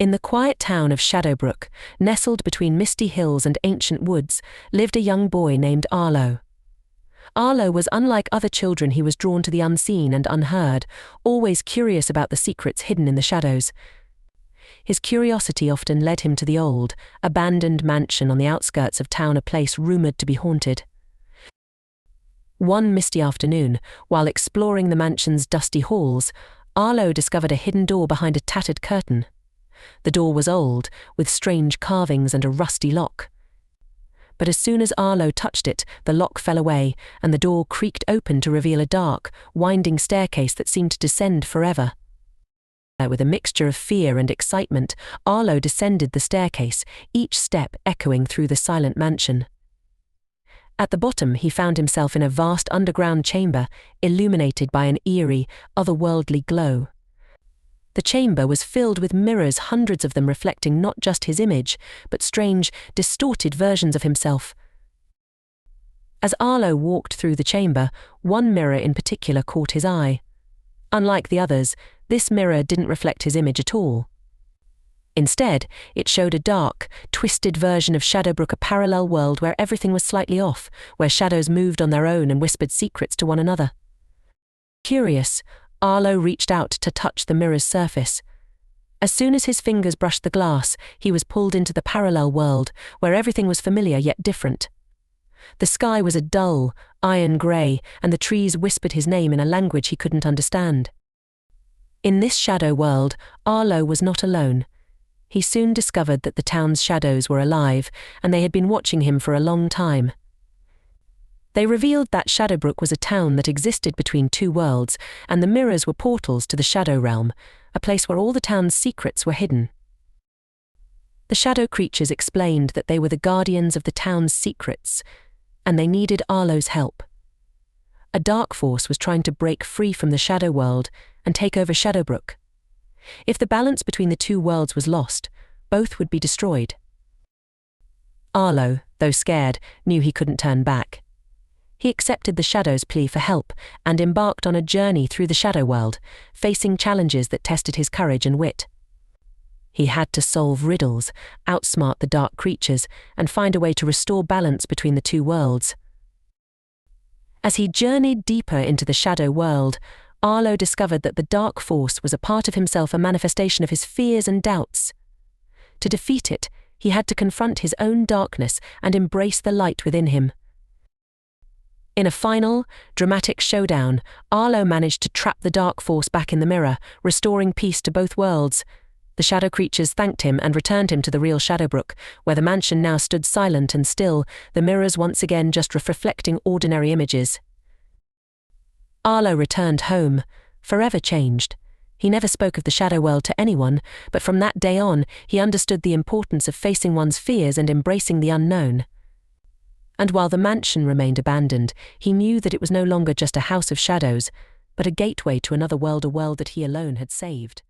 In the quiet town of Shadowbrook, nestled between misty hills and ancient woods, lived a young boy named Arlo. Arlo was unlike other children. He was drawn to the unseen and unheard, always curious about the secrets hidden in the shadows. His curiosity often led him to the old, abandoned mansion on the outskirts of town, a place rumored to be haunted. One misty afternoon, while exploring the mansion's dusty halls, Arlo discovered a hidden door behind a tattered curtain. The door was old, with strange carvings and a rusty lock. But as soon as Arlo touched it, the lock fell away, and the door creaked open to reveal a dark, winding staircase that seemed to descend forever. With a mixture of fear and excitement, Arlo descended the staircase, each step echoing through the silent mansion. At the bottom, he found himself in a vast underground chamber, illuminated by an eerie, otherworldly glow. The chamber was filled with mirrors, hundreds of them reflecting not just his image, but strange, distorted versions of himself. As Arlo walked through the chamber, one mirror in particular caught his eye. Unlike the others, this mirror didn't reflect his image at all. Instead, it showed a dark, twisted version of Shadowbrook, a parallel world where everything was slightly off, where shadows moved on their own and whispered secrets to one another. Curious, Arlo reached out to touch the mirror's surface. As soon as his fingers brushed the glass, he was pulled into the parallel world, where everything was familiar yet different. The sky was a dull, iron grey, and the trees whispered his name in a language he couldn't understand. In this shadow world, Arlo was not alone. He soon discovered that the town's shadows were alive, and they had been watching him for a long time. They revealed that Shadowbrook was a town that existed between two worlds, and the mirrors were portals to the Shadow Realm, a place where all the town's secrets were hidden. The shadow creatures explained that they were the guardians of the town's secrets, and they needed Arlo's help. A dark force was trying to break free from the shadow world and take over Shadowbrook. If the balance between the two worlds was lost, both would be destroyed. Arlo, though scared, knew he couldn't turn back. He accepted the Shadow's plea for help and embarked on a journey through the shadow world, facing challenges that tested his courage and wit. He had to solve riddles, outsmart the dark creatures, and find a way to restore balance between the two worlds. As he journeyed deeper into the shadow world, Arlo discovered that the dark force was a part of himself, a manifestation of his fears and doubts. To defeat it, he had to confront his own darkness and embrace the light within him. In a final, dramatic showdown, Arlo managed to trap the dark force back in the mirror, restoring peace to both worlds. The shadow creatures thanked him and returned him to the real Shadowbrook, where the mansion now stood silent and still, the mirrors once again just reflecting ordinary images. Arlo returned home, forever changed. He never spoke of the shadow world to anyone, but from that day on, he understood the importance of facing one's fears and embracing the unknown. And while the mansion remained abandoned, he knew that it was no longer just a house of shadows, but a gateway to another world, a world that he alone had saved.